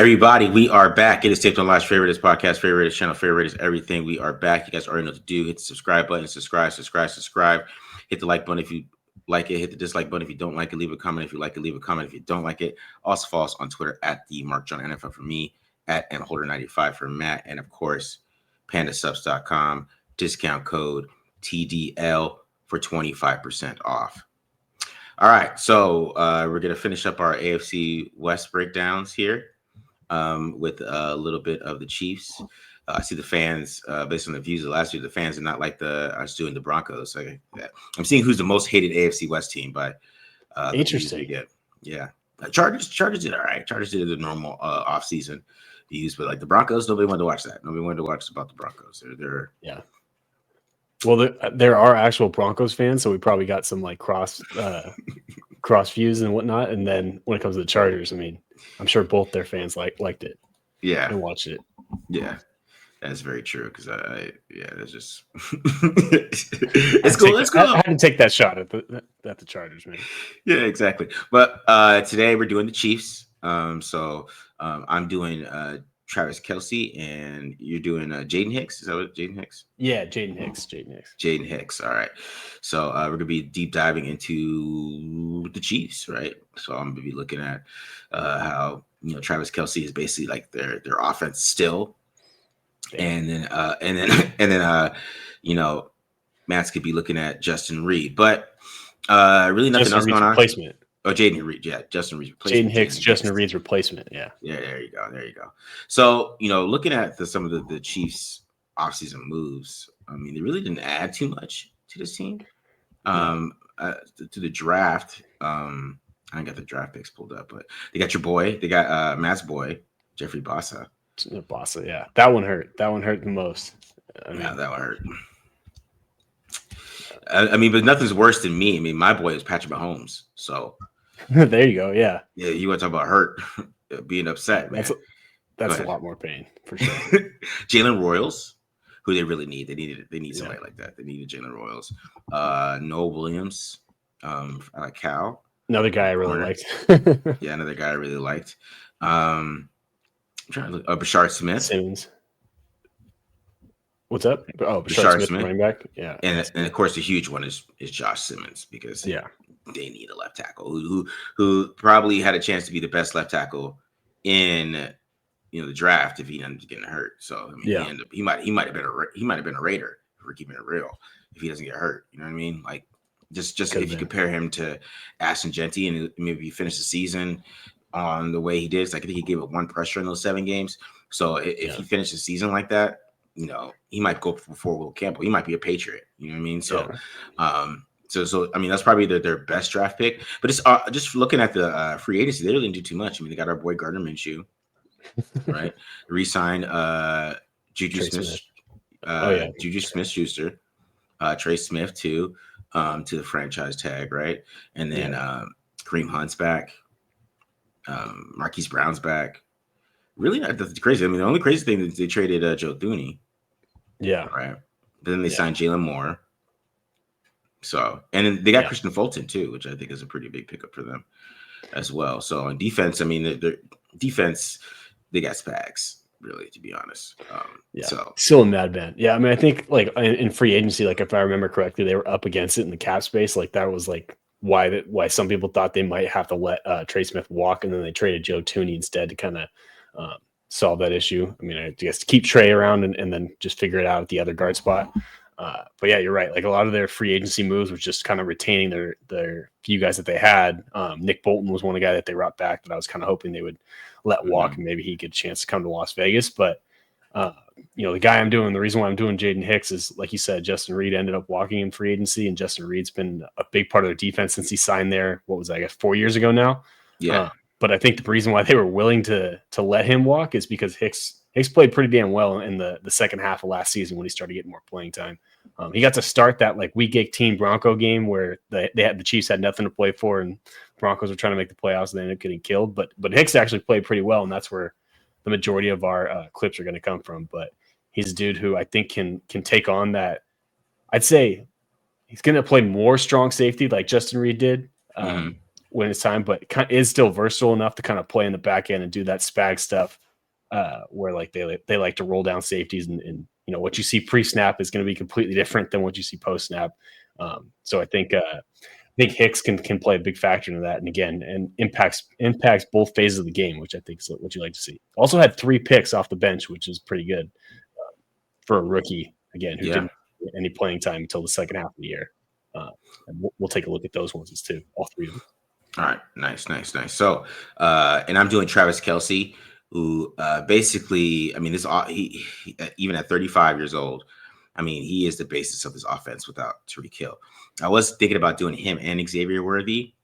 Everybody, we are back. It is Taped on Live's favorite is podcast, favorite is channel, favorite is everything. We are back. You guys already know what to do. Hit the subscribe button, subscribe. Hit the like button if you like it. Hit the dislike button if you don't like it. Leave a comment if you like it. Leave a comment if you don't like it. Also follow us on Twitter at the Mark John NFL for me, at mholder95 for Matt, and of course, pandasubs.com. Discount code TDL for 25% off. All right, so we're gonna finish up our AFC West breakdowns here. With a little bit of the Chiefs. I see the fans, based on the views of last year, the fans did not like us doing the Broncos. So I'm seeing who's the most hated AFC West team by the Interesting. views we get. Yeah. Chargers did all right. Chargers did the normal offseason views, but like the Broncos, nobody wanted to watch that. Nobody wanted to watch about the Broncos. They're yeah. Well, there are actual Broncos fans, so we probably got some like cross views and whatnot. And then when it comes to the Chargers, I mean, I'm sure both their fans liked it. Yeah. And watched it. Yeah. That's very true because it's just it's cool. It's cool. I had to take that shot at the Chargers, man. Yeah, exactly. But today we're doing the Chiefs. So I'm doing Travis Kelce, and you're doing Jaden Hicks. Is that what Jaden Hicks? Yeah, Jaden Hicks. All right. So we're gonna be deep diving into the Chiefs, right? So I'm gonna be looking at how Travis Kelce is basically like their offense still. And then Matt's could be looking at Justin Reed, but really nothing else going on. Replacement. Oh, Jaden Reed, yeah, Justin Reed's replacement. Jaden Hicks, Justin Reed's replacement, yeah. Yeah, there you go. So looking at some of the Chiefs' offseason moves, I mean, they really didn't add too much to this team. To the draft, I ain't got the draft picks pulled up, but they got your boy, they got Matt's boy, Jeffrey Bossa. Bossa, yeah. That one hurt the most. Yeah, that one hurt. I mean, but nothing's worse than me. I mean, my boy is Patrick Mahomes. So there you go. Yeah. Yeah, you want to talk about hurt, being upset, man. That's a lot more pain for sure. Jalen Royals, who they really need. They need somebody like that. They needed Jalen Royals. Noah Williams, Cal. Another guy I really liked. Yeah, another guy I really liked. I'm trying to look. Bashard Smith. Simmons. What's up? Oh, Bashard Smith, running back. Yeah, and of course the huge one is Josh Simmons because they need a left tackle who probably had a chance to be the best left tackle in the draft if he ended up getting hurt. So I mean, he might have been a Raider if we're keeping it real if he doesn't get hurt. You know what I mean? Like just if you compare him to Ashton Genty and maybe he finished the season on the way he did. Like I think he gave it one pressure in those 7 games. So if he finished the season like that, he might go before Will Campbell. He might be a Patriot. You know what I mean? So, so I mean that's probably their best draft pick. But it's just looking at the free agency, they really didn't do too much. I mean, they got our boy Gardner Minshew, right? Re-signed Juju Smith. Juju Smith-Schuster, Trey Smith too, to the franchise tag, right? And then Kareem Hunt's back. Marquise Brown's back. Really not that's crazy. I mean, the only crazy thing is they traded Joe Thuney. Yeah. Right. But then they signed Jalen Moore. So, and then they got Christian Fulton too, which I think is a pretty big pickup for them as well. So on defense, I mean, their defense, they got Spags, really, to be honest. So still a madman. Yeah. I mean, I think like in free agency, like if I remember correctly, they were up against it in the cap space. Like that was like why some people thought they might have to let Trey Smith walk, and then they traded Joe Thuney instead to kind of solve that issue. I mean, I guess keep Trey around and then just figure it out at the other guard spot. But yeah, you're right. Like a lot of their free agency moves was just kind of retaining their few guys that they had. Nick Bolton was one of the guys that they brought back that I was kind of hoping they would let walk and maybe he'd get a chance to come to Las Vegas. But the guy the reason why I'm doing Jaden Hicks is, like you said, Justin Reed ended up walking in free agency, and Justin Reed's been a big part of their defense since he signed there. What was that, I guess 4 years ago now? Yeah. But I think the reason why they were willing to let him walk is because Hicks played pretty damn well in the second half of last season when he started getting more playing time. He got to start that like week 18 Bronco game where the Chiefs had nothing to play for and Broncos were trying to make the playoffs and they ended up getting killed. But Hicks actually played pretty well, and that's where the majority of our clips are going to come from. But he's a dude who I think can take on that. I'd say he's going to play more strong safety like Justin Reed did. when it's time, but is still versatile enough to kind of play in the back end and do that spag stuff where like they like to roll down safeties and what you see pre-snap is going to be completely different than what you see post-snap. So I think Hicks can play a big factor into that, and again, and impacts both phases of the game, which I think is what you like to see. Also had 3 picks off the bench, which is pretty good for a rookie again who didn't get any playing time until the second half of the year. And we'll take a look at those ones too, all 3 of them. All right, nice. So, and I'm doing Travis Kelce, who basically, I mean, he even at 35 years old, I mean, he is the basis of this offense without Tyreek Hill. I was thinking about doing him and Xavier Worthy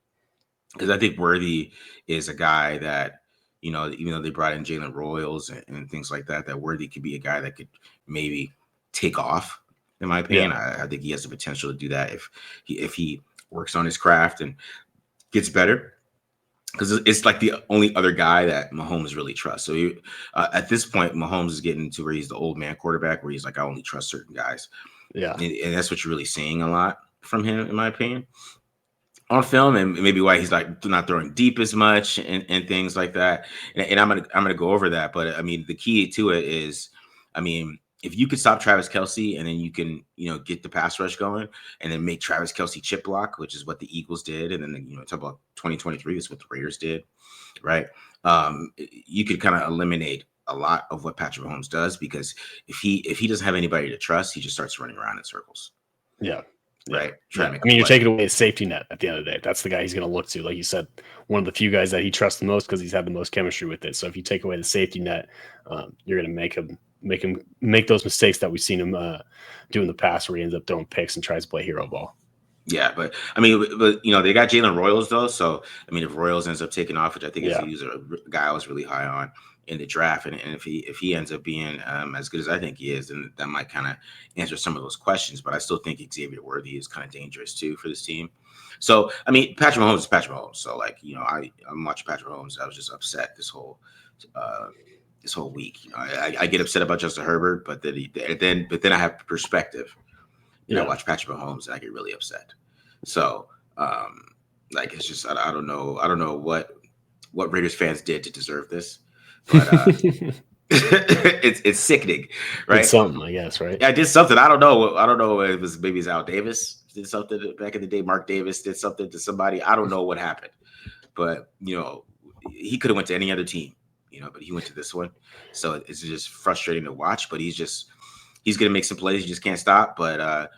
because I think Worthy is a guy that, even though they brought in Jalen Royals and things like that, that Worthy could be a guy that could maybe take off. In my opinion, I think he has the potential to do that if he works on his craft and gets better, because it's like the only other guy that Mahomes really trusts. So at this point, Mahomes is getting to where he's the old man quarterback, where he's like, I only trust certain guys. Yeah, and that's what you're really seeing a lot from him, in my opinion, on film, and maybe why he's like not throwing deep as much and things like that. And I'm gonna go over that, but I mean, the key to it is, I mean, if you could stop Travis Kelce and then you can, get the pass rush going and then make Travis Kelce chip block, which is what the Eagles did. And then, talk about 2023, that's what the Raiders did, right? You could kind of eliminate a lot of what Patrick Mahomes does, because if he doesn't have anybody to trust, he just starts running around in circles. Yeah. Right. You're taking away his safety net at the end of the day. That's the guy he's going to look to. Like you said, one of the few guys that he trusts the most because he's had the most chemistry with it. So if you take away the safety net, you're going to make those mistakes that we've seen him do in the past, where he ends up throwing picks and tries to play hero ball. Yeah, but I mean, they got Jalen Royals though. So I mean, if Royals ends up taking off, which I think is a guy I was really high on in the draft, and if he ends up being as good as I think he is, then that might kind of answer some of those questions. But I still think Xavier Worthy is kind of dangerous too for this team. So I mean, Patrick Mahomes is Patrick Mahomes. So like, I'm watching Patrick Mahomes. I was just upset this whole week. I get upset about Justin Herbert, but then I have perspective. I watch Patrick Mahomes and I get really upset. So like, it's just I don't know what Raiders fans did to deserve this, but it's sickening, right? It's something, I guess, right? Yeah, I did something. I don't know. It was maybe Al Davis did something back in the day. Mark Davis did something to somebody. I don't know what happened, but he could have went to any other team. But he went to this one. So it's just frustrating to watch, but he's going to make some plays. You just can't stop. But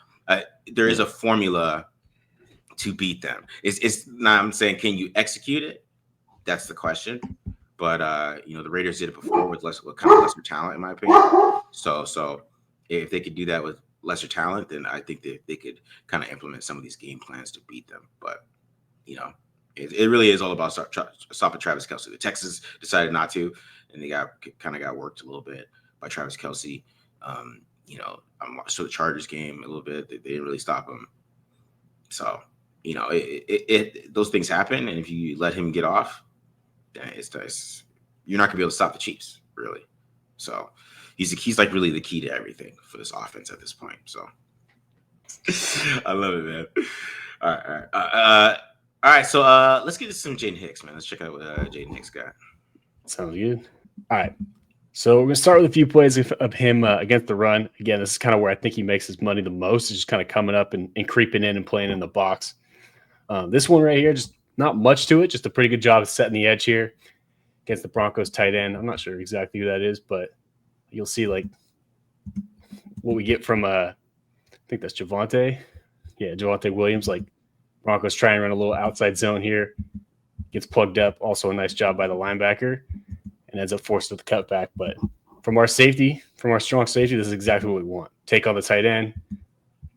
there is a formula to beat them. It's not, I'm saying, can you execute it? That's the question. But, the Raiders did it before with kind of lesser talent, in my opinion. So if they could do that with lesser talent, then I think that they could kind of implement some of these game plans to beat them. But, it really is all about stopping Travis Kelce. The Texans decided not to, and they got worked a little bit by Travis Kelce. I watched the Chargers game a little bit. They didn't really stop him. So, those things happen, and if you let him get off, then you're not gonna be able to stop the Chiefs, really. So he's like really the key to everything for this offense at this point. So I love it, man. All right, so let's get to some Jaden Hicks, man. Let's check out what Jaden Hicks got. Sounds good. All right. So we're going to start with a few plays of him against the run. Again, this is kind of where I think he makes his money the most, is just kind of coming up and creeping in and playing in the box. This one right here, just not much to it, just a pretty good job of setting the edge here against the Broncos tight end. I'm not sure exactly who that is, but you'll see like what we get from, I think that's Javonte. Yeah, Javonte Williams, like Broncos try and run a little outside zone here. Gets plugged up. Also a nice job by the linebacker and ends up forced with the cutback. But from our strong safety, this is exactly what we want. Take on the tight end.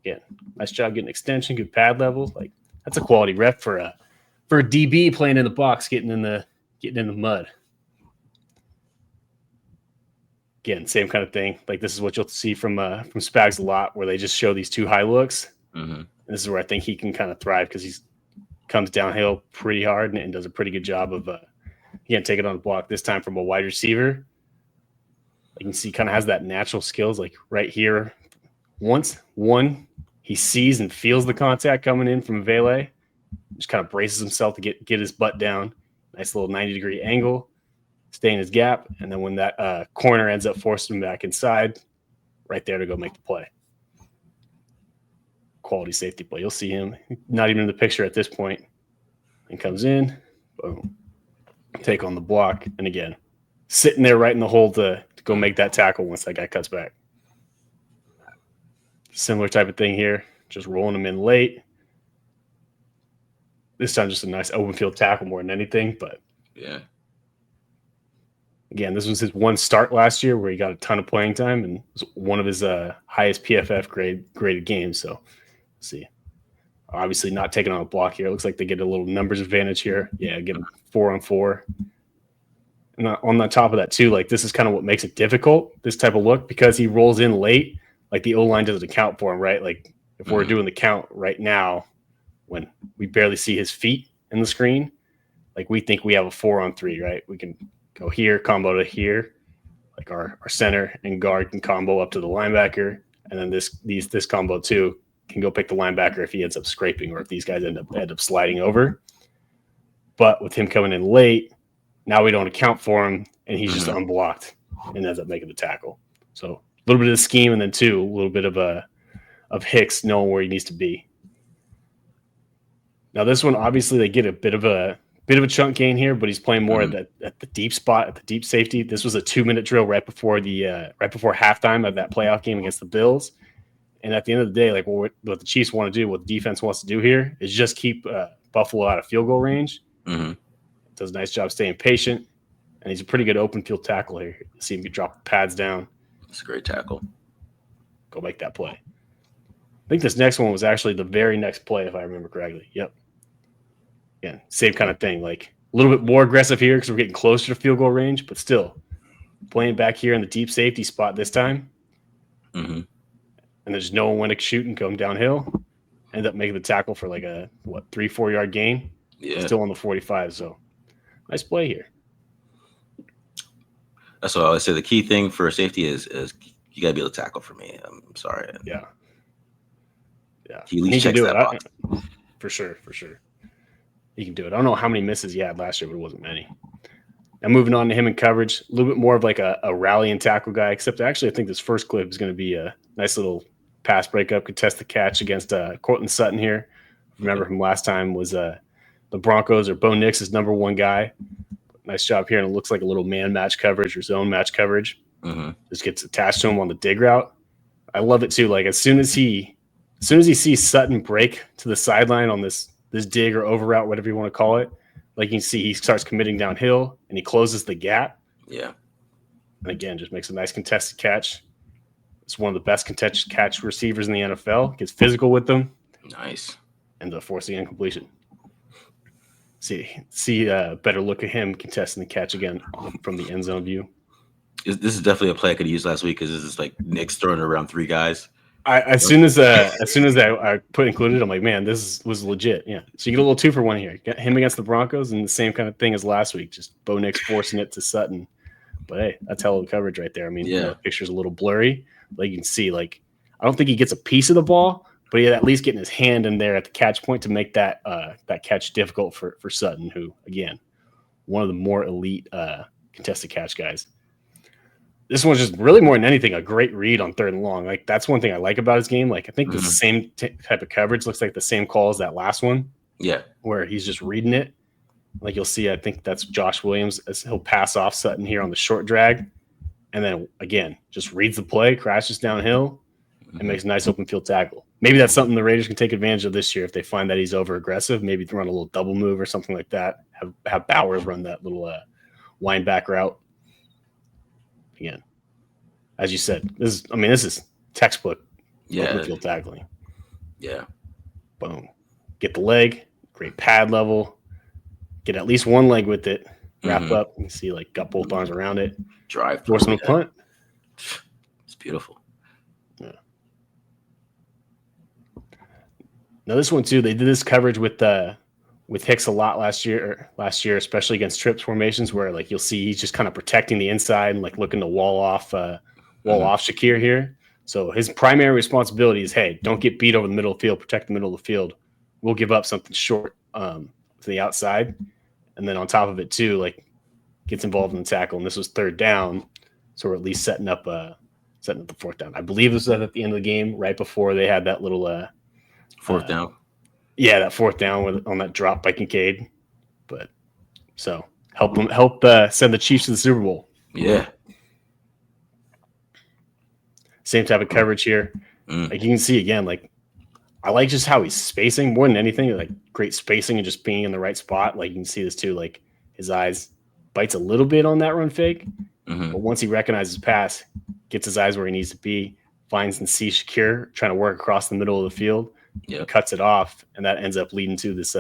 Again, nice job getting extension, good pad level. Like, that's a quality rep for a DB playing in the box, getting in the mud. Again, same kind of thing. Like, this is what you'll see from Spags a lot, where they just show these two high looks. Mm-hmm. This is where I think he can kind of thrive, because he comes downhill pretty hard and does a pretty good job of taking on the block, this time from a wide receiver. You can see, kind of has that natural skills, like right here. Once he sees and feels the contact coming in from Vele, just kind of braces himself to get his butt down. Nice little 90-degree angle, stay in his gap, and then when that corner ends up forcing him back inside, right there to go make the play. Quality safety play. You'll see him not even in the picture at this point, and comes in, boom, take on the block, and again, sitting there right in the hole to go make that tackle once that guy cuts back. Similar type of thing here, just rolling him in late. This time just a nice open field tackle more than anything, but yeah. Again, this was his one start last year where he got a ton of playing time and was one of his highest PFF graded games. So, let's see. Obviously not taking on a block here. It looks like they get a little numbers advantage here. Yeah, get him 4-on-4. And on the top of that too, like this is kind of what makes it difficult, this type of look, because he rolls in late. Like the O-line doesn't account for him, right? Like if we're doing the count right now, when we barely see his feet in the screen, like we think we have a 4-on-3, right? We can go here, combo to here. Like our center and guard can combo up to the linebacker. And then this combo too can go pick the linebacker if he ends up scraping or if these guys end up sliding over. But with him coming in late, now we don't account for him and he's just unblocked and ends up making the tackle. So a little bit of the scheme, and then two, a little bit of Hicks knowing where he needs to be. Now this one, obviously they get a bit of a chunk gain here, but he's playing more at the deep spot, at the deep safety. This was a 2-minute drill right before halftime of that playoff game against the Bills. And at the end of the day, like what the Chiefs want to do, what the defense wants to do here is just keep Buffalo out of field goal range. Does a nice job staying patient, and he's a pretty good open field tackle here. You see him drop the pads down. It's a great tackle. Go make that play. I think this next one was actually the very next play, if I remember correctly. Yep. Yeah, same kind of thing. Like a little bit more aggressive here because we're getting closer to field goal range, but still playing back here in the deep safety spot this time. And there's no one to shoot and come downhill. End up making the tackle for like a 3-4 yard gain. Yeah. Still on the 45. So nice play here. That's what I always say. The key thing for safety is you gotta be able to tackle for me. I'm sorry. Yeah. He at least checks that box. For sure. He can do it. I don't know how many misses he had last year, but it wasn't many. Now moving on to him in coverage, a little bit more of like a rally and tackle guy, except actually I think this first clip is going to be a nice little pass breakup, contest the catch against Cortland Sutton here. Remember from last time was the Broncos or Bo Nix is number one guy. Nice job here, and it looks like a little man match coverage or zone match coverage. Just gets attached to him on the dig route. I love it too. Like as soon as he sees Sutton break to the sideline on this dig or over route, whatever you want to call it, like you can see he starts committing downhill and he closes the gap. Yeah. And again, just makes a nice contested catch. It's one of the best contested catch receivers in the NFL. Gets physical with them. Nice. And forcing incompletion. See a better look at him contesting the catch again from the end zone view. This is definitely a play I could use last week because this is like Nick's throwing around three guys. As soon as I put included, I'm like, man, this was legit. Yeah. So you get a little 2-for-1 here. Get him against the Broncos and the same kind of thing as last week. Just Bo Nix forcing it to Sutton. But hey, that's hell of coverage right there. I mean, the picture's a little blurry, but you can see, like, I don't think he gets a piece of the ball, but he had at least getting his hand in there at the catch point to make that catch difficult for Sutton, who, again, one of the more elite contested catch guys. This one's just really more than anything a great read on 3rd and long. Like that's one thing I like about his game. Like I think the same type of coverage looks like the same call as that last one. Yeah, where he's just reading it. Like you'll see, I think that's Josh Williams as he'll pass off Sutton here on the short drag, and then again just reads the play, crashes downhill, and makes a nice open field tackle. Maybe that's something the Raiders can take advantage of this year if they find that he's over aggressive. Maybe run a little double move or something like that. Have Bowers run that little wind back route. Again, as you said, this is textbook field tackling. Yeah. Boom. Get the leg, great pad level, get at least one leg with it, wrap up, and see like got both arms around it. Drive. Force him a punt. It's beautiful. Yeah. Now this one too, they did this coverage with Hicks a lot last year, especially against trips formations, where like you'll see he's just kind of protecting the inside and like looking to wall off Shakir here. So his primary responsibility is, hey, don't get beat over the middle of the field, protect the middle of the field we'll give up something short to the outside. And then on top of it too, like gets involved in the tackle. And this was third down. So we're at least setting up the fourth down. I believe this was at the end of the game, right before they had that little fourth down. Yeah, that fourth down on that drop by Kincaid. But so help send the Chiefs to the Super Bowl. Yeah. Same type of coverage here. Like you can see again, like I like just how he's spacing more than anything, like great spacing and just being in the right spot. Like you can see this too, like his eyes bites a little bit on that run fake. But once he recognizes pass, gets his eyes where he needs to be, finds and sees Shakir trying to work across the middle of the field, cuts it off, and that ends up leading to this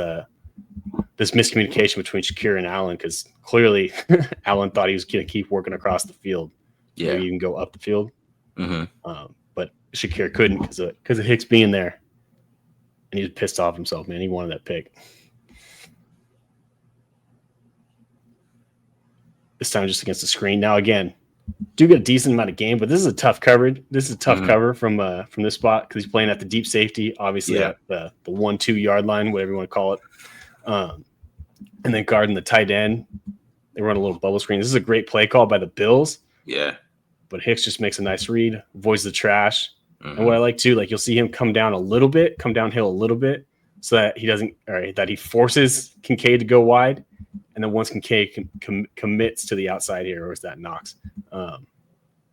this miscommunication between Shakir and Allen, because clearly Allen thought he was going to keep working across the field. Yeah. Maybe even go up the field. But Shakir couldn't because of Hicks being there. And he was pissed off himself, man. He wanted that pick. This time just against the screen. Now, again, do get a decent amount of game, but this is a tough coverage. This is a tough cover from this spot because he's playing at the deep safety, obviously at the 1-2 yard line, whatever you want to call it. And then guarding the tight end. They run a little bubble screen. This is a great play call by the Bills. Yeah. But Hicks just makes a nice read, avoids the trash. And what I like too, like you'll see him come downhill a little bit, so that he doesn't, that he forces Kincaid to go wide. And then once Kincaid commits to the outside here, or is that Knox?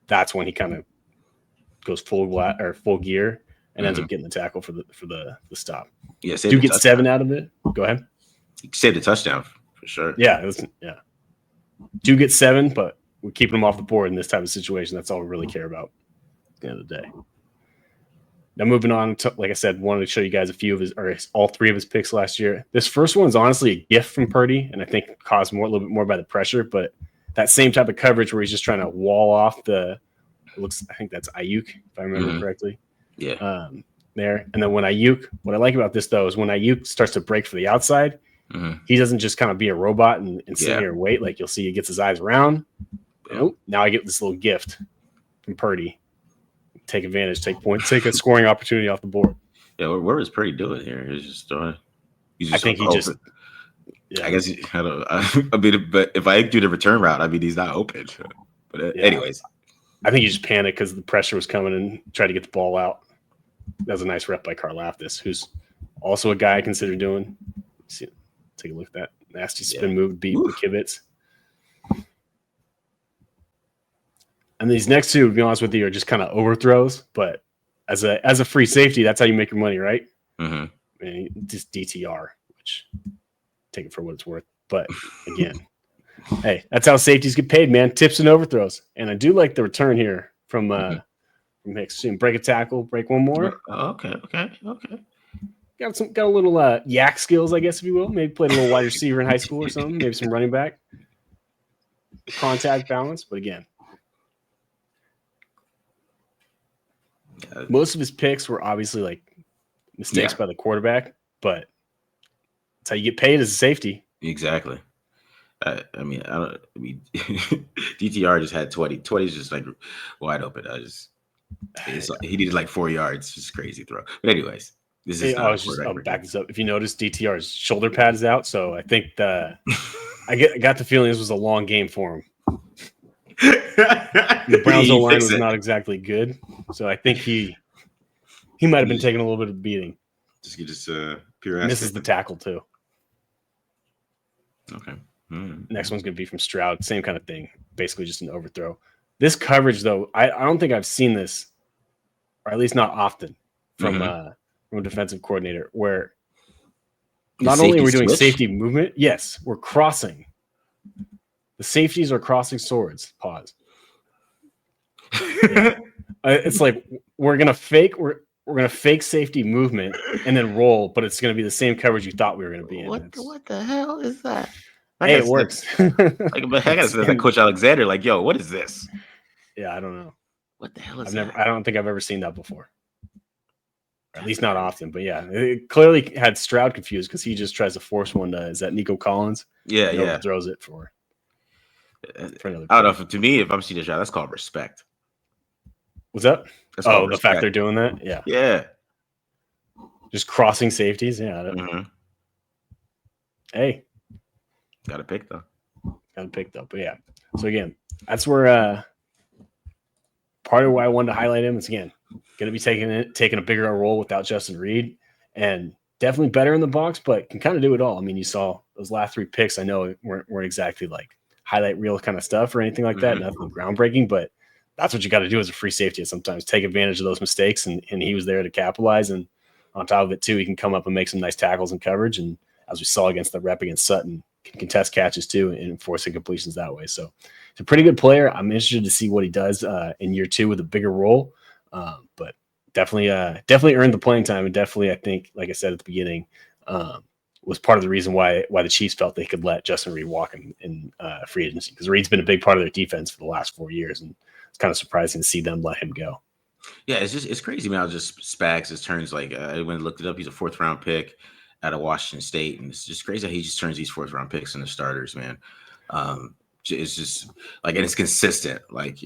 That's when he kind of goes full gear and ends up getting the tackle for the stop. Yeah, do get 7 out of it. Go ahead. You saved the touchdown for sure. Yeah, do get 7, but we're keeping him off the board in this type of situation. That's all we really care about at the end of the day. Now moving on to, like I said, wanted to show you guys all 3 of his picks last year. This first one is honestly a gift from Purdy, and I think caused a little bit more by the pressure. But that same type of coverage where he's just trying to wall off I think that's Ayuk, if I remember correctly. Yeah. There, and then what I like about this though is when Ayuk starts to break for the outside, he doesn't just kind of be a robot and sit here and wait. Like you'll see, he gets his eyes around. Now I get this little gift from Purdy. Take advantage, take points, take a scoring opportunity off the board. Yeah, what was Purdy doing here? He's just throwing. I think he just. Yeah. I guess I don't. I mean, but if I do the return route, I mean, he's not open. But anyways, I think he just panicked because the pressure was coming and tried to get the ball out. That was a nice rep by Karlaftis, who's also a guy I consider doing. See, take a look at that nasty spin move, beat the Kibitz. And these next 2, to be honest with you, are just kind of overthrows. But as a free safety, that's how you make your money, right? I mean, just DTR, which take it for what it's worth. But again, hey, that's how safeties get paid, man. Tips and overthrows. And I do like the return here from Hicks. Break a tackle, break one more. Okay. Got a little yak skills, I guess, if you will. Maybe played a little wide receiver in high school or something. Maybe some running back. Contact balance, but again. Most of his picks were obviously like mistakes by the quarterback, but that's how you get paid as a safety. Exactly. DTR just had 20. 20 is just like wide open. He needed like 4 yards. Just crazy throw. But anyways, this is. I'll back this up. If you notice, DTR's shoulder pad is out, so I think I got the feeling this was a long game for him. The Browns' O-line was not exactly good, so I think he might have been taking a little bit of a beating. Just pure. Misses the tackle too. Okay. Next one's going to be from Stroud. Same kind of thing. Basically just an overthrow. This coverage, though, I don't think I've seen this, or at least not often, from a defensive coordinator, where not only are we doing safety movement, yes, we're crossing. The safeties are crossing swords. Pause. It's like we're gonna fake safety movement and then roll, but it's gonna be the same coverage you thought we were gonna be in. What the hell is that? Hey, it works. Like I gotta say, like Coach Alexander, like, yo, what is this? Yeah, I don't know. What the hell is that? I don't think I've ever seen that before. Or at least not often, but yeah, it clearly had Stroud confused because he just tries to force one. Is that Nico Collins? Yeah. Throws it for another. I don't know. To me, if I'm seeing a shot, that's called respect. What's up? The fact they're doing that? Yeah. Yeah. Just crossing safeties. Yeah. Mm-hmm. Hey. Got a pick, though. But yeah. So, again, that's where part of why I wanted to highlight him is, again, going to be taking a bigger role without Justin Reed, and definitely better in the box, but can kind of do it all. I mean, you saw those last 3 picks. I know weren't exactly like highlight reel kind of stuff or anything like that. Nothing groundbreaking, but that's what you got to do as a free safety. Sometimes take advantage of those mistakes, and he was there to capitalize. And on top of it, too, he can come up and make some nice tackles and coverage. And as we saw against the rep against Sutton, can contest catches too and forcing completions that way. So he's a pretty good player. I'm interested to see what he does in year 2 with a bigger role. But definitely earned the playing time, and definitely, I think, like I said at the beginning, was part of the reason why the Chiefs felt they could let Justin Reed walk in free agency, because Reed's been a big part of their defense for the last 4 years, and it's kind of surprising to see them let him go. Yeah, it's crazy, man. Just Spags just turns like I went and looked it up. He's a 4th round pick out of Washington State, and it's just crazy how he just turns these 4th round picks into starters, man. It's just like, and it's consistent, like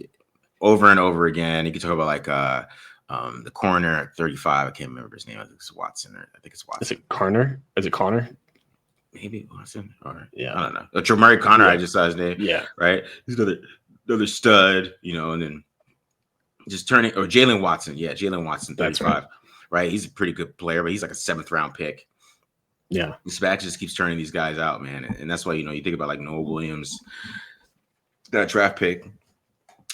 over and over again. You can talk about like the corner at 35. I can't remember his name. I think it's Watson. Is it Connor? Maybe Watson. Or yeah, I don't know. Jamari Connor. Yeah. I just saw his name. Yeah, right. He's another stud, and then just turning, or Jalen Watson. Yeah, Jalen Watson, 35. Right. He's a pretty good player, but he's like a 7th round pick. Yeah. Spags just keeps turning these guys out, man. And that's why, you think about like Noah Williams, that draft pick.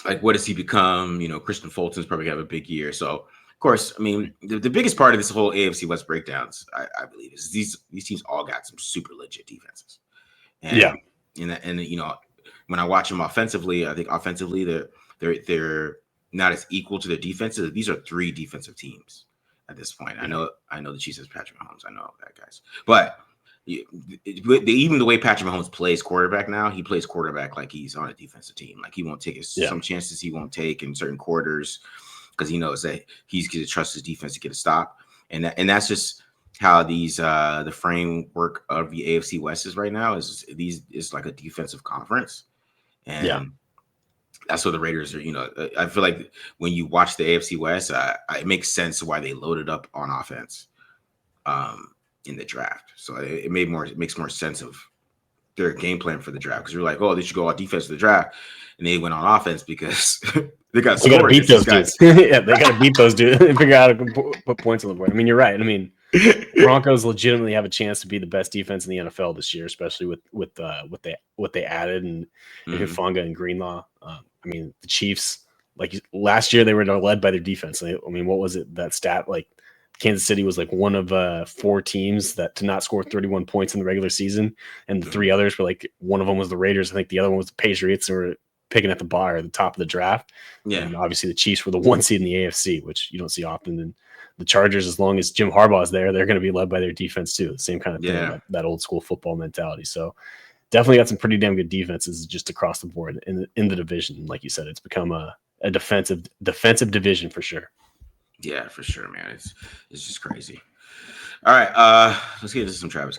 Like, what does he become? Christian Fulton's probably gonna have a big year. So, of course, I mean, the biggest part of this whole AFC West breakdowns, I believe, is these teams all got some super legit defenses. And, yeah. And when I watch them offensively, I think offensively they're not as equal to their defenses. These are 3 defensive teams at this point. Yeah. I know the Chiefs has Patrick Mahomes. I know that, guys. But even the way Patrick Mahomes plays quarterback now, he plays quarterback like he's on a defensive team. Like, he won't take some chances he won't take in certain quarters, because he knows that he's going to trust his defense to get a stop. And that's just how these the framework of the AFC West is right now. Is like a defensive conference, and that's what the Raiders are. I feel like when you watch the AFC West, it makes sense why they loaded up on offense in the draft. So it makes more sense of their game plan for the draft, because you're like, oh, they should go on defense for the draft, and they went on offense because they got to beat those dudes. Yeah, they got to beat those dudes and figure out how to put points on the board. I mean, you're right. I mean, Broncos legitimately have a chance to be the best defense in the NFL this year, especially with what they added and Hufanga and Greenlaw. I mean, the Chiefs, like last year, they were led by their defense. I mean, what was it, that stat? Like, Kansas City was like one of 4 teams that to not score 31 points in the regular season, and the 3 others were like, one of them was the Raiders. I think the other one was the Patriots, who were picking at the bar at the top of the draft. Yeah, and obviously the Chiefs were the 1 seed in the AFC, which you don't see often. And the Chargers, as long as Jim Harbaugh is there, they're going to be led by their defense too. The same kind of thing, that old school football mentality. So definitely got some pretty damn good defenses just across the board in the division. Like you said, it's become a defensive division for sure. Yeah, for sure, man. It's just crazy. All right, let's get into some Travis.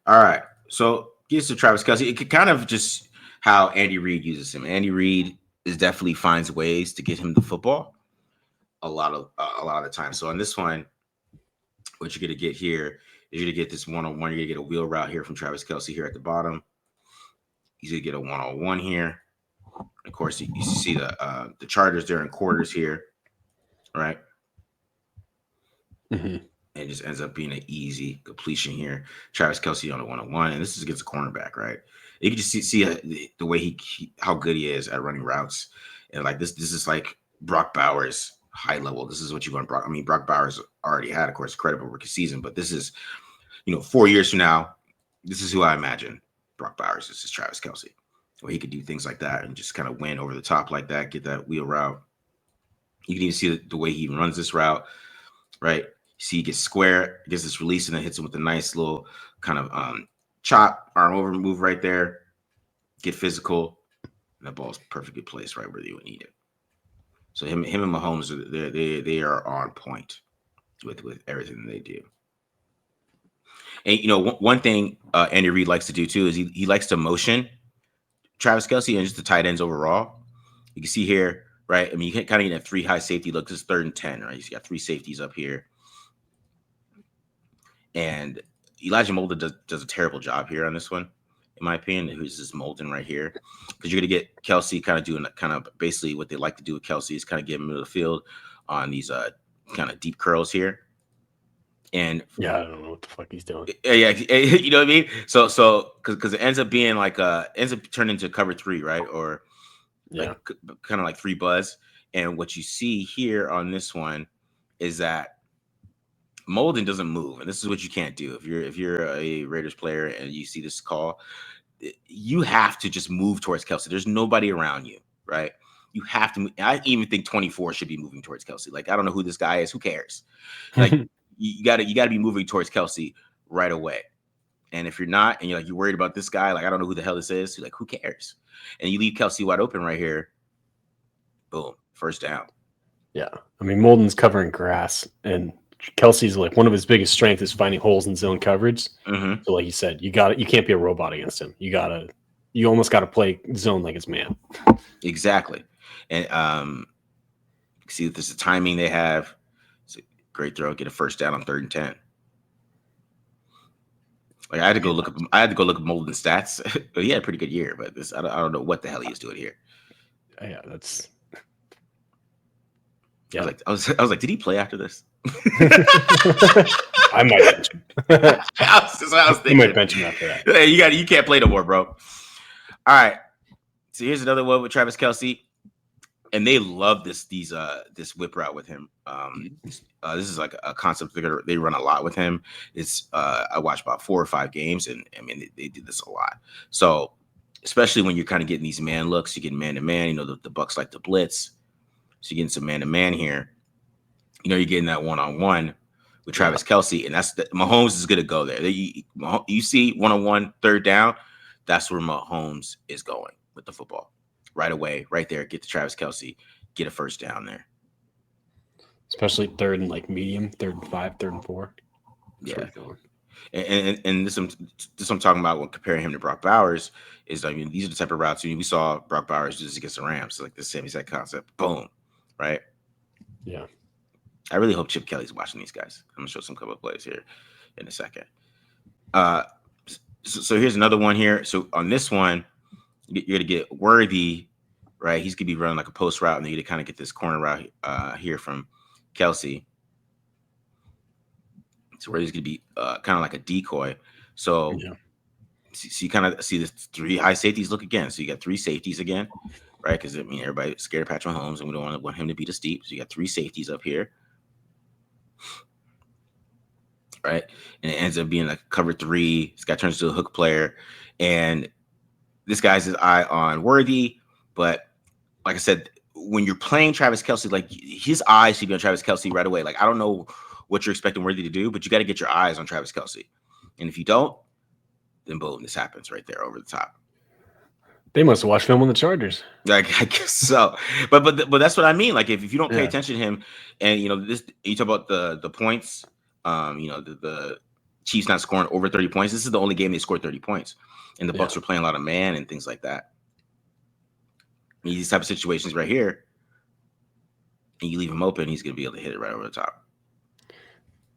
All right, so get to Travis Kelce. It could kind of just how Andy Reid uses him. Andy Reid definitely finds ways to get him the football a lot of the time. So on this one, what you're gonna get here is you're gonna get this 1-on-1. You're gonna get a wheel route here from Travis Kelce here at the bottom. He's gonna get a 1-on-1 here. Of course, you see the Chargers there in quarters here. Right. Mm-hmm. And it just ends up being an easy completion here. Travis Kelce on a 1-on-1, and this is against a cornerback, right? You can just see the way how good he is at running routes, and like this is like Brock Bowers high level. This is what you want, Brock. I mean, Brock Bowers already had, of course, a credible rookie season, but this is, 4 years from now, this is who I imagine Brock Bowers. This is Travis Kelce, where he could do things like that and just kind of win over the top like that, get that wheel route. You can even see the way he runs this route, right? See, he gets square, gets this release, and then hits him with a nice little kind of chop, arm over move right there. Get physical, and the ball's perfectly placed right where you would need it. So him and Mahomes, they are on point with everything they do. And one thing Andy Reid likes to do too is he likes to motion Travis Kelce and just the tight ends overall. You can see here. Right. I mean, you can kind of get a 3 high safety look. This is 3rd and 10, right? You got 3 safeties up here. And Elijah Molden does a terrible job here on this one, in my opinion. Who's this Molden right here? Because you're going to get Kelce kind of doing kind of basically what they like to do with Kelce is kind of get him into the field on these kind of deep curls here. And yeah, I don't know what the fuck he's doing. Yeah, you know what I mean? So because it ends up being like ends up turning into cover 3, right? Or like kind of like 3 buzz. And what you see here on this one is that Molden doesn't move, and this is what you can't do if you're a Raiders player and you see this call. You have to just move towards Kelce. There's nobody around you, right? You have to. I even think 24 should be moving towards Kelce. Like, I don't know who this guy is. Who cares? Like, you got to be moving towards Kelce right away. And if you're not, and you're worried about this guy, like, I don't know who the hell this is. Like, who cares? And you leave Kelce wide open right here. Boom, first down. Yeah, I mean, Molden's covering grass, and Kelce's like one of his biggest strengths is finding holes in zone coverage. Mm-hmm. So, like you said, you can't be a robot against him. You almost got to play zone like it's man. Exactly. And see if this is the timing they have. It's a great throw. Get a first down on 3rd and 10. Like, I had to go look up Molden's stats. But he had a pretty good year. But I don't know what the hell he is doing here. Yeah, that's. Yeah, I was like, did he play after this? I might bench him. I was thinking. You might bench him after that. Hey, you can't play no more, bro. All right. So here's another one with Travis Kelce, and they love this whip route with him. This is like a concept they run a lot with him. It's I watched about 4 or 5 games, and I mean they did this a lot. So especially when you're kind of getting these man looks, you get man to man. The Bucs like to blitz. So you're getting some man-to-man here. You're getting that one-on-one with Travis Kelce, and Mahomes is going to go there. You see one-on-one, 3rd down, that's where Mahomes is going with the football. Right away, right there, get to Travis Kelce, get a first down there. Especially 3rd and like medium, 3rd and 5, 3rd and 4. Yeah. And this I'm talking about when comparing him to Brock Bowers is, I mean, these are the type of routes we saw Brock Bowers do this against the Rams. Like the same exact concept. Boom. Right? Yeah. I really hope Chip Kelly's watching these guys. I'm going to show some couple of plays here in a second. So here's another one here. So on this one, you're going to get Worthy, right? He's going to be running like a post route, and then you kind of get this corner route here from Kelce. So Worthy's going to be kind of like a decoy. So, so you kind of see the 3 high safeties look again. So you got 3 safeties again. Right, because I mean everybody's scared of Patrick Mahomes, and we don't want him to beat a steep. So you got 3 safeties up here, right? And it ends up being like cover 3. This guy turns into a hook player, and this guy's his eye on Worthy. But like I said, when you're playing Travis Kelce, like his eyes should be on Travis Kelce right away. Like, I don't know what you're expecting Worthy to do, but you got to get your eyes on Travis Kelce. And if you don't, then boom, this happens right there over the top. They must have watched film on the Chargers. Like, I guess so, but that's what I mean. Like, if you don't pay attention to him, and this, you talk about the points. The Chiefs not scoring over 30 points. This is the only game they scored 30 points, and the Bucs were playing a lot of man and things like that. And these type of situations right here, and you leave him open, he's going to be able to hit it right over the top.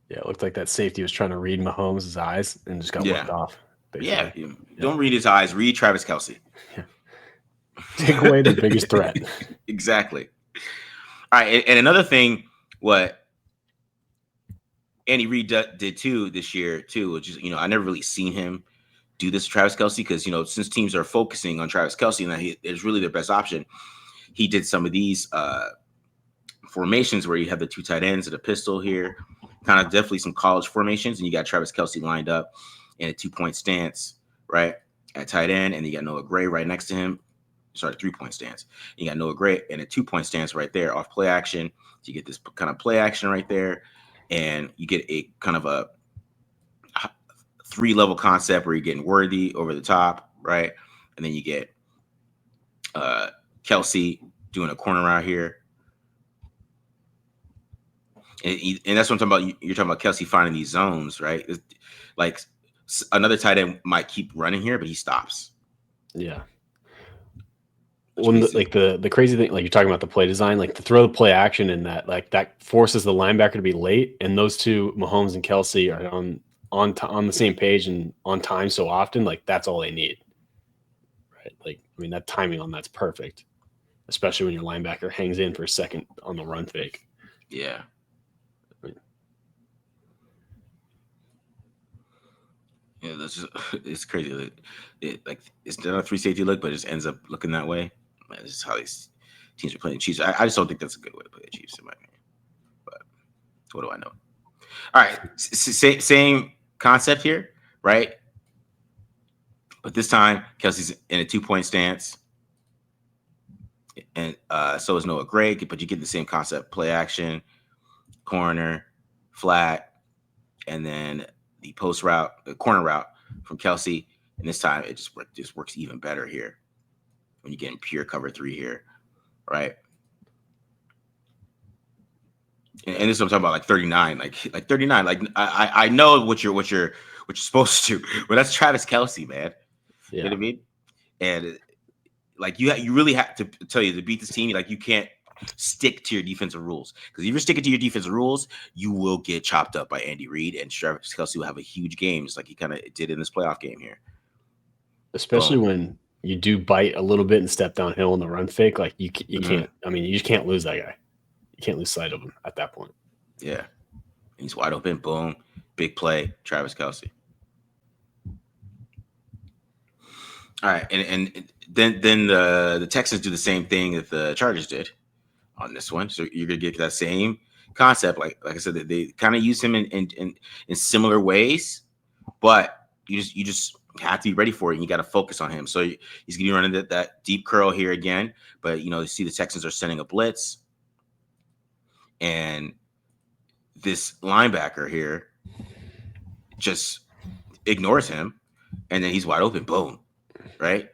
Yeah, it looked like that safety was trying to read Mahomes' eyes and just got whipped off. Basically. Yeah, don't read his eyes. Read Travis Kelce. Yeah. Take away the biggest threat. Exactly. All right, and another thing, what Andy Reid did too this year too, which is, I never really seen him do this to Travis Kelce because, since teams are focusing on Travis Kelce and that is really their best option, he did some of these formations where you have the 2 tight ends and a pistol here, kind of definitely some college formations, and you got Travis Kelce lined up in a 2-point stance, right, at tight end, and you got Noah Gray right next to him. Sorry, 3-point stance. You got Noah Gray in a 2-point stance right there off play action. So you get this kind of play action right there, and you get a kind of a 3-level concept where you're getting Worthy over the top, right, and then you get Kelce doing a corner out here. And that's what I'm talking about. You're talking about Kelce finding these zones, right? It's like another tight end might keep running here, but he stops. Yeah. When the crazy thing, like you're talking about the play design, like to throw the play action in that, like that forces the linebacker to be late, and those 2, Mahomes and Kelce, are on on the same page and on time so often, like that's all they need. Right? Like, I mean, that timing on that's perfect, especially when your linebacker hangs in for a second on the run fake. Yeah. Yeah, that's just, it's crazy. Like it's not a 3 safety look, but it just ends up looking that way. Man, this is how these teams are playing Chiefs. I just don't think that's a good way to play the Chiefs, in my opinion. But what do I know? All right, same concept here, right? But this time, Kelce's in a 2-point stance, and so is Noah Gray. But you get the same concept: play action, corner, flat, and then the post route, the corner route from Kelce. And this time, it just works even better here when you get in pure cover 3 here, right? And this is what I'm talking about, like 39, like 39. Like I know what you're supposed to, but that's Travis Kelce, man. Yeah. You know what I mean? And like you really have to tell you to beat this team. Like you can't stick to your defensive rules, because if you're sticking to your defensive rules, you will get chopped up by Andy Reid, and Travis Kelce will have a huge game, just like he kind of did in this playoff game here. Especially when you do bite a little bit and step downhill in the run fake, like you can't. I mean, you just can't lose that guy. You can't lose sight of him at that point. Yeah, he's wide open. Boom, big play, Travis Kelce. All right, and then the Texans do the same thing that the Chargers did on this one. So you're gonna get that same concept. Like I said, they kind of use him in similar ways, but you just have to be ready for it, and you got to focus on him. So he's gonna be running that deep curl here again. But you see the Texans are sending a blitz, and this linebacker here just ignores him, and then he's wide open. Boom. Right,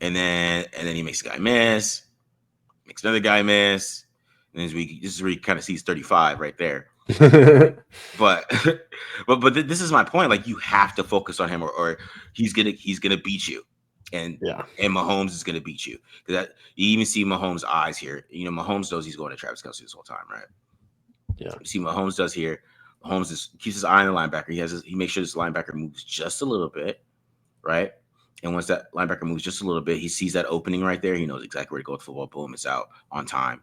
and then he makes a guy miss, makes another guy miss, and this is where you kind of see 35 right there. but this is my point. Like you have to focus on him, or he's gonna beat you, and Mahomes is gonna beat you. Because you even see Mahomes' eyes here. Mahomes knows he's going to Travis Kelce this whole time, right? Yeah. You see what Mahomes does here. Mahomes keeps his eye on the linebacker. He makes sure this linebacker moves just a little bit, right? And once that linebacker moves just a little bit, he sees that opening right there. He knows exactly where to go with the football. Boom, it's out on time.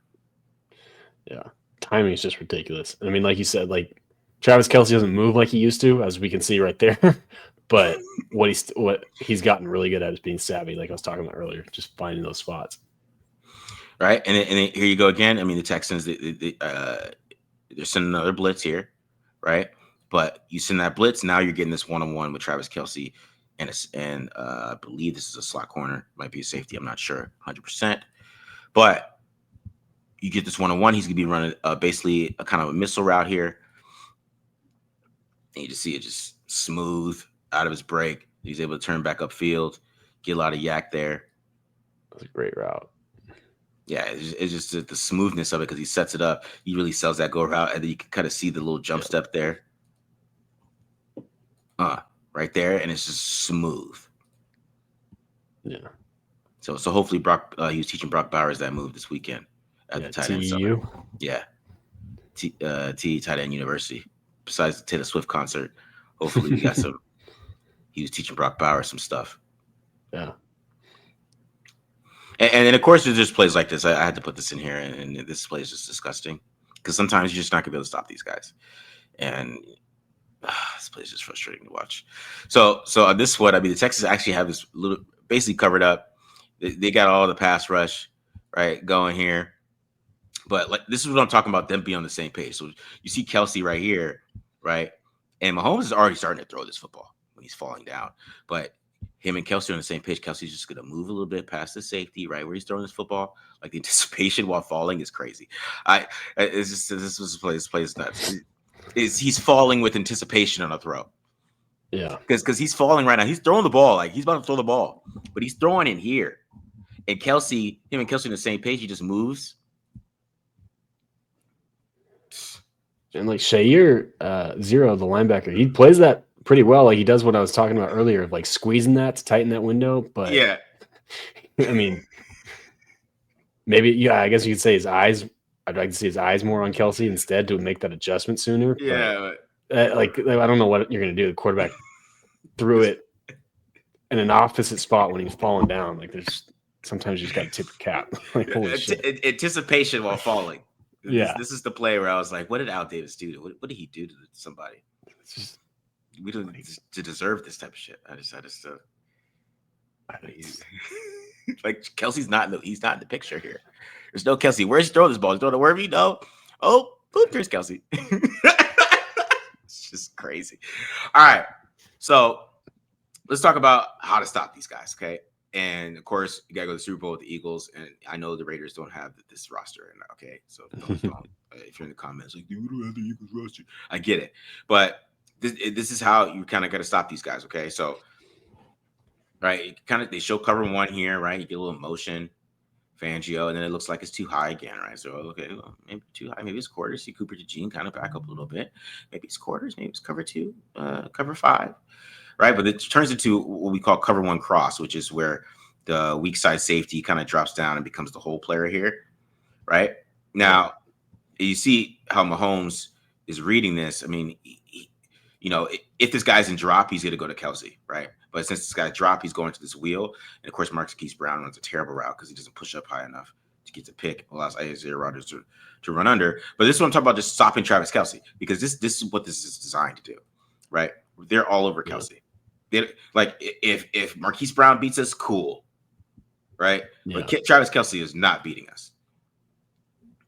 Yeah. Timing is just ridiculous. I mean, like you said, like Travis Kelce doesn't move like he used to, as we can see right there. But what he's gotten really good at is being savvy, like I was talking about earlier, just finding those spots. Right. And here you go again. I mean, the Texans, they're sending another blitz here, right? But you send that blitz, now you're getting this one-on-one with Travis Kelce. And I believe this is a slot corner. Might be a safety. I'm not sure 100%. But you get this one-on-one. He's going to be running basically a kind of a missile route here. And you just see it just smooth out of his break. He's able to turn back upfield, get a lot of yak there. That's a great route. Yeah, it's just the smoothness of it, because he sets it up. He really sells that go route, and then you can kind of see the little jump step there. Right there, and it's just smooth. Yeah. So hopefully Brock, he was teaching Brock Bowers that move this weekend at the tight end summit. Yeah. Tight End University. Besides the Taylor Swift concert, hopefully we got some. He was teaching Brock Bowers some stuff. Yeah. And then of course there's just plays like this. I had to put this in here, and this play is just disgusting, because sometimes you're just not gonna be able to stop these guys. And this play is just frustrating to watch. So on this one, I mean, the Texans actually have this little basically covered up. They got all the pass rush right going here, but like this is what I'm talking about, them being on the same page. So you see Kelce right here, right, and Mahomes is already starting to throw this football when he's falling down, but him and Kelce are on the same page. Kelce's just going to move a little bit past the safety, right where he's throwing this football. Like the anticipation while falling is crazy. It's just this play is nuts. He's falling with anticipation on a throw. Yeah. Because he's falling right now. He's throwing the ball. Like he's about to throw the ball, but he's throwing it here. And him and Kelce on the same page. He just moves. And like Shair Zero, the linebacker, he plays that pretty well. Like he does what I was talking about earlier, of like squeezing that to tighten that window. But yeah, I mean, maybe I guess you could say his eyes. I'd like to see his eyes more on Kelce instead to make that adjustment sooner. Yeah, like I don't know what you're going to do. The quarterback threw it in an opposite spot when he's falling down. Like there's sometimes you just got to tip your cap. Like holy shit. Anticipation while falling. Yeah. This is the play where I was like, what did Al Davis do? What did he do to somebody? It's just we don't to deserve this type of shit. I just like Kelce's he's not in the picture here. There's no Kelce. Where's he throwing this ball? He's throwing it wherever you know. Oh, boop, there's Kelce. It's just crazy. All right. So let's talk about how to stop these guys, okay? And of course, you gotta go to the Super Bowl with the Eagles. And I know the Raiders don't have this roster, okay? So don't if you're in the comments like, dude, we don't have the Eagles roster. I get it, but this is how you kind of got to stop these guys, okay? So, right, they show cover one here, right? You get a little motion, Fangio, and then it looks like it's too high again, right? So, okay, well, maybe too high, maybe it's quarters. See Cooper DeJean kind of back up a little bit. Maybe it's quarters, maybe it's cover two, cover five. Right, but it turns into what we call cover one cross, which is where the weak side safety kind of drops down and becomes the whole player here. Right now, you see how Mahomes is reading this. I mean, if this guy's in drop, he's going to go to Kelce, right? But since this guy's drop, he's going to this wheel, and of course, Marquise Brown runs a terrible route because he doesn't push up high enough to get the pick. Allows Isaiah Rodgers to run under. But this is what I'm talking about, just stopping Travis Kelce, because this is what this is designed to do, right? They're all over Kelce. Like if Marquise Brown beats us, cool, right? Yeah. But Travis Kelce is not beating us.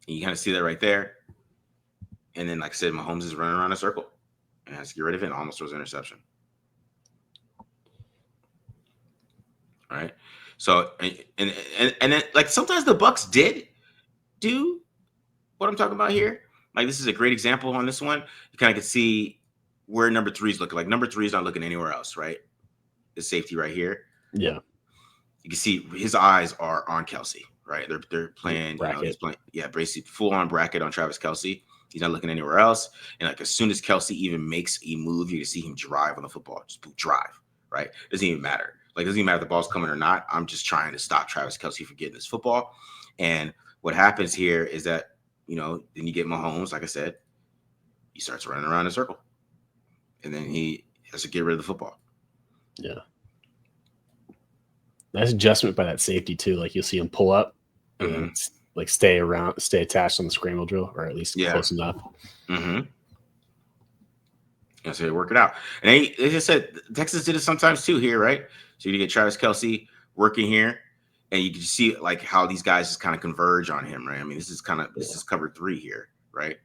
And you kind of see that right there. And then, like I said, Mahomes is running around a circle and has to get rid of it and almost throws an interception. All right. So and then like sometimes the Bucs did do what I'm talking about here. Like this is a great example on this one. You kind of can see where number 3 is looking. Like number 3 is not looking anywhere else, right? The safety right here. Yeah. You can see his eyes are on Kelce, right? They're playing, he's playing, basically full on bracket on Travis Kelce. He's not looking anywhere else. And like as soon as Kelce even makes a move, you can see him drive on the football. Just drive, right? Doesn't even matter. Like it doesn't even matter if the ball's coming or not. I'm just trying to stop Travis Kelce from getting this football. And what happens here is that, then you get Mahomes, like I said, he starts running around in a circle. And then he has to get rid of the football. Yeah. Nice adjustment by that safety too. Like you'll see him pull up and then like stay attached on the scramble drill, or at least close enough. Mm-hmm. Yeah, so they work it out. And they just said Texas did it sometimes too here, right? So you get Travis Kelce working here, and you can see like how these guys just kind of converge on him, right? I mean, this is cover 3 here, right?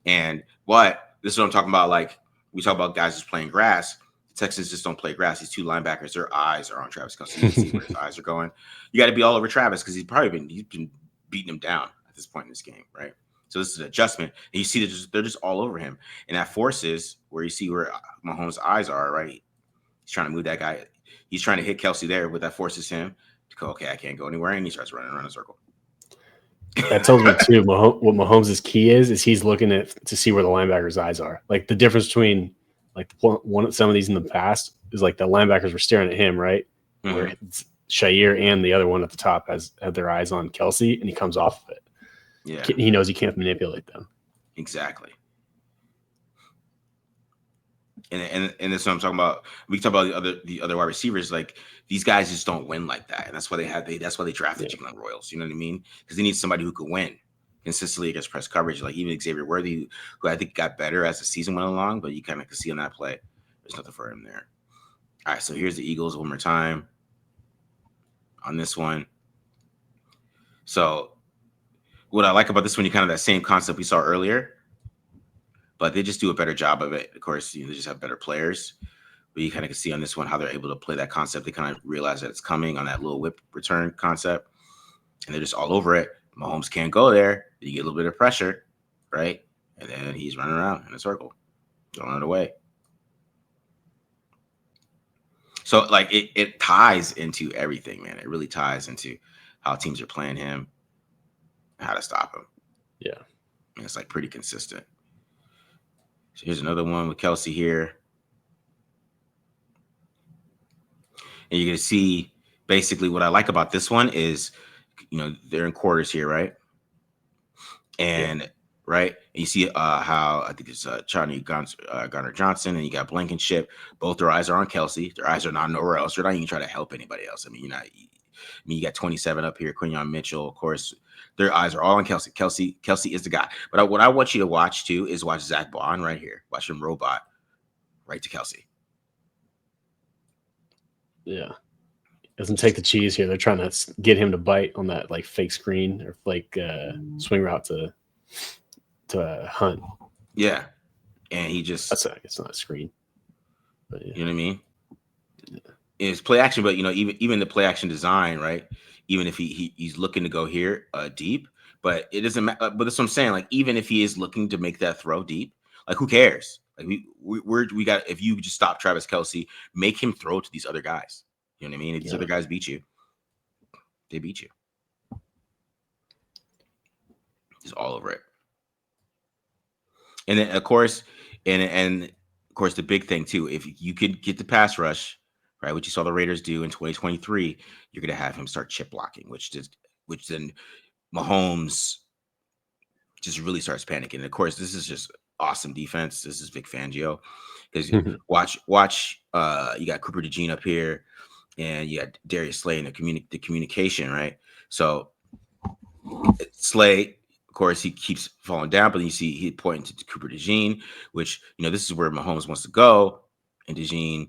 And this is what I'm talking about. Like we talk about guys just playing grass. Texans just don't play grass. These 2 linebackers, their eyes are on Travis Kelce. You can see where his eyes are going. You got to be all over Travis because he's been beating him down at this point in this game, right? So this is an adjustment. And you see they're just all over him. And that forces where you see where Mahomes' eyes are, right? He's trying to move that guy. He's trying to hit Kelce there, but that forces him to go, okay, I can't go anywhere. And he starts running around a circle. That tells me too, what Mahomes' key is he's looking to see where the linebackers' eyes are. Like the difference between like some of these in the past is like the linebackers were staring at him, right? Mm-hmm. Where Shair and the other one at the top had their eyes on Kelce, and he comes off of it. Yeah, he knows he can't manipulate them. Exactly. And that's what I'm talking about. We talk about the other wide receivers. Like these guys just don't win like that, and that's why they drafted Jalen Royals. You know what I mean? Because they need somebody who could win consistently against press coverage. Like even Xavier Worthy, who I think got better as the season went along, but you kind of could see on that play, there's nothing for him there. All right, so here's the Eagles one more time on this one. So what I like about this one, you kind of that same concept we saw earlier, but they just do a better job of it. Of course, they just have better players. But you kind of can see on this one how they're able to play that concept. They kind of realize that it's coming on that little whip return concept, and they're just all over it. Mahomes can't go there. You get a little bit of pressure, right? And then he's running around in a circle, throwing it away. So, like, it ties into everything, man. It really ties into how teams are playing him, how to stop him. Yeah. And it's, like, pretty consistent. So here's another one with Kelce here. And you're going to see basically what I like about this one is, they're in quarters here, right? And right? And you see how I think it's Johnny Garner Johnson, and you got Blankenship. Both their eyes are on Kelce. Their eyes are not nowhere else. They're not even trying to help anybody else. I mean, you got 27 up here, Quinyon Mitchell, of course. Their eyes are all on Kelce. Kelce is the guy. But what I want you to watch too is watch Zach Bond right here. Watch him robot right to Kelce. Yeah. Doesn't take the cheese here. They're trying to get him to bite on that like fake screen or like swing route to Hunt. Yeah, and he just it's not a screen, but yeah. You know what I mean? Yeah. It's play action, but even the play action design, right? Even if he's looking to go here deep, but it doesn't matter. But that's what I'm saying. Like even if he is looking to make that throw deep, like who cares? Like we got if you just stop Travis Kelce, make him throw to these other guys. You know what I mean? If these other guys beat you, they beat you. He's all over it. And then of course, and of course the big thing too, if you could get the pass rush, right, which you saw the Raiders do in 2023, you're gonna have him start chip blocking, which then Mahomes just really starts panicking. And of course, this is just awesome defense. This is Vic Fangio. Because watch, you got Cooper DeJean up here. And you got Darius Slay in the communication, right? So Slay, of course, he keeps falling down, but you see he pointing to Cooper DeJean, which this is where Mahomes wants to go, and DeJean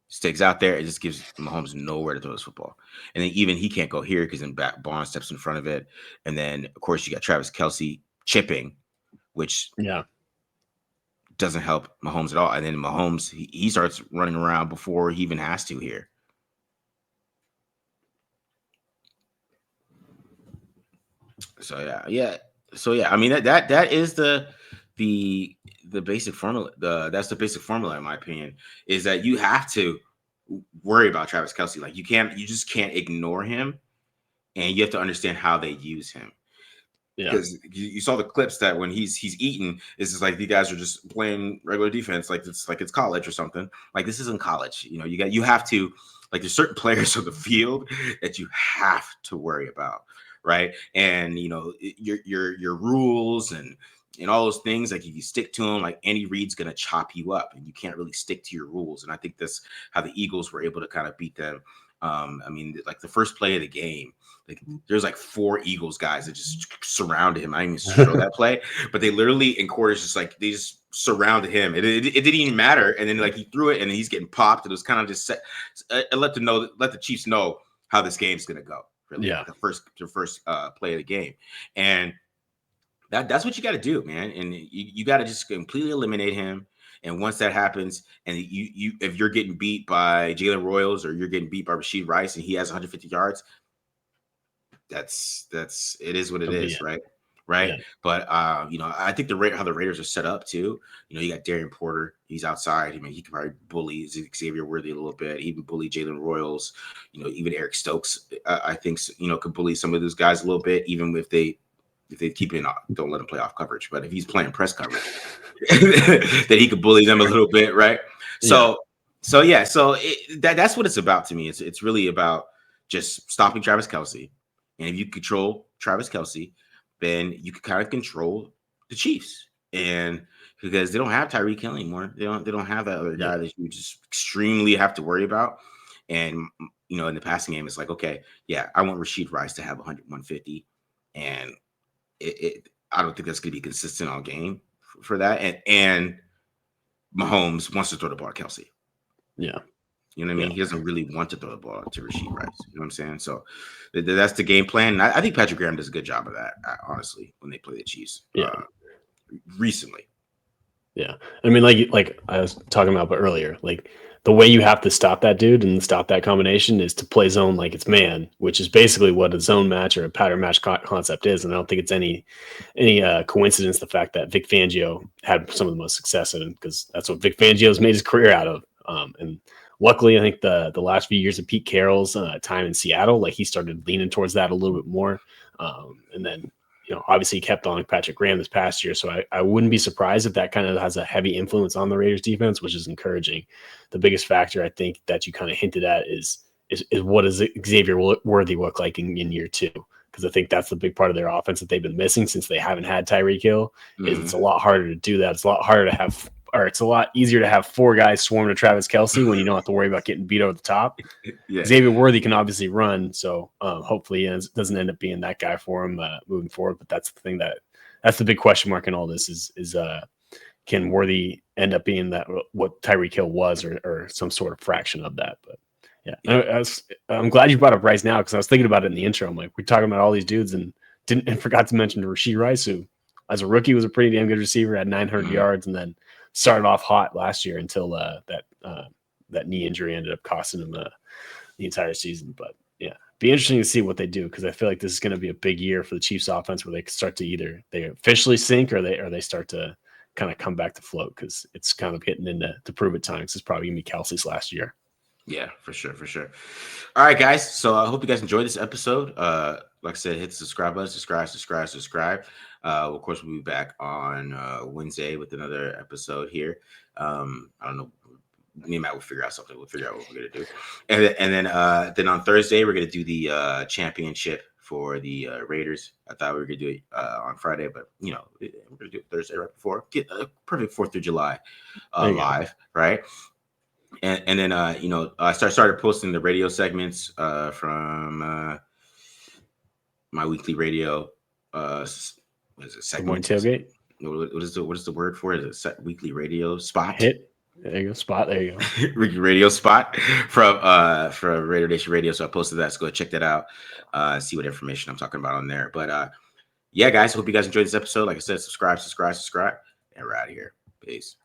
sticks out there. It just gives Mahomes nowhere to throw this football, and then even he can't go here because then Bond steps in front of it, and then of course you got Travis Kelce chipping, which doesn't help Mahomes at all, and then Mahomes he starts running around before he even has to here. So yeah. I mean that is the basic formula. That's the basic formula in my opinion. Is that you have to worry about Travis Kelce. Like you just can't ignore him, and you have to understand how they use him. Yeah, because you saw the clips that when he's eating, it's just like these guys are just playing regular defense, like it's college or something. Like this isn't college. You have to like there's certain players on the field that you have to worry about. Right. And, your rules and all those things, like if you stick to them, like Andy Reid's going to chop you up and you can't really stick to your rules. And I think that's how the Eagles were able to kind of beat them. I mean, like the first play of the game, like there's like 4 Eagles guys that just surrounded him. I didn't even show that play, but they literally in quarters just like they just surrounded him. It didn't even matter. And then like he threw it and he's getting popped. It was kind of just set. Let the Chiefs know how this game's going to go. Really, the first play of the game, and that's what you got to do, man. And you got to just completely eliminate him. And once that happens, and you if you're getting beat by Jalen Royals or you're getting beat by Rashid Rice, and he has 150 yards, that's it is what it is, right? Right. Yeah. But I think how the Raiders are set up too. You got Darian Porter. He's outside. I mean, he can probably bully Xavier Worthy a little bit. He can bully Jalen Royals. Even Eric Stokes. I think could bully some of those guys a little bit, even if they keep it don't let him play off coverage. But if he's playing press coverage, then he could bully them a little bit, right? So that's what it's about to me. It's really about just stopping Travis Kelce, and if you control Travis Kelce, then you can kind of control the Chiefs, and because they don't have Tyreek Hill anymore, they don't have that other guy that you just extremely have to worry about. And in the passing game, it's like, okay, yeah, I want Rashid Rice to have 100, 150, and I don't think that's going to be consistent all game for that. And Mahomes wants to throw the ball to Kelce. Yeah. You know what I mean? Yeah. He doesn't really want to throw the ball to Rashid Rice. You know what I'm saying? So that's the game plan. And I think Patrick Graham does a good job of that, honestly, when they play the Chiefs recently. Yeah. I mean, like I was talking about earlier, like the way you have to stop that dude and stop that combination is to play zone like it's man, which is basically what a zone match or a pattern match concept is. And I don't think it's any coincidence the fact that Vic Fangio had some of the most success in it, because that's what Vic Fangio's made his career out of. And luckily, I think the last few years of Pete Carroll's time in Seattle, like he started leaning towards that a little bit more. And then, obviously he kept on Patrick Graham this past year. So I wouldn't be surprised if that kind of has a heavy influence on the Raiders defense, which is encouraging. The biggest factor I think that you kind of hinted at is what does Xavier Worthy look like in year 2? because I think that's the big part of their offense that they've been missing since they haven't had Tyreek Hill. Is it's a lot harder to do that. It's a lot harder to have, or it's a lot easier to have 4 guys swarm to Travis Kelce when you don't have to worry about getting beat over the top. Xavier Worthy can obviously run, so hopefully it doesn't end up being that guy for him moving forward. But that's the thing that's the big question mark in all this is can Worthy end up being that what Tyreek Hill was or some sort of fraction of that? But I'm glad you brought up Rice now, because I was thinking about it in the intro. I'm like, we're talking about all these dudes and forgot to mention Rashee Rice, who as a rookie was a pretty damn good receiver, had 900 yards, and then started off hot last year until that knee injury ended up costing him the entire season. But yeah, be interesting to see what they do, because I feel like this is going to be a big year for the Chiefs offense, where they start to either they officially sink or they start to kind of come back to float, because it's kind of getting into prove it time. It's probably gonna be Kelce's last year. Yeah, for sure. All right, guys. So I hope you guys enjoyed this episode. Like I said, hit the subscribe button, subscribe. Of course, we'll be back on Wednesday with another episode here. I don't know. Me and Matt will figure out something. We'll figure out what we're gonna do, and then on Thursday we're gonna do the championship for the Raiders. I thought we were gonna do it on Friday, but we're gonna do it Thursday right before. Get a perfect 4th of July live, right? And then I started posting the radio segments from my weekly radio. What is it? Segment tailgate. What is the word for it? Is it weekly radio spot? Hit. There you go. Spot. There you go. Radio spot from Raider Nation Radio. So I posted that. So go check that out. See what information I'm talking about on there. But yeah, guys, hope you guys enjoyed this episode. Like I said, subscribe, and we're out of here. Peace.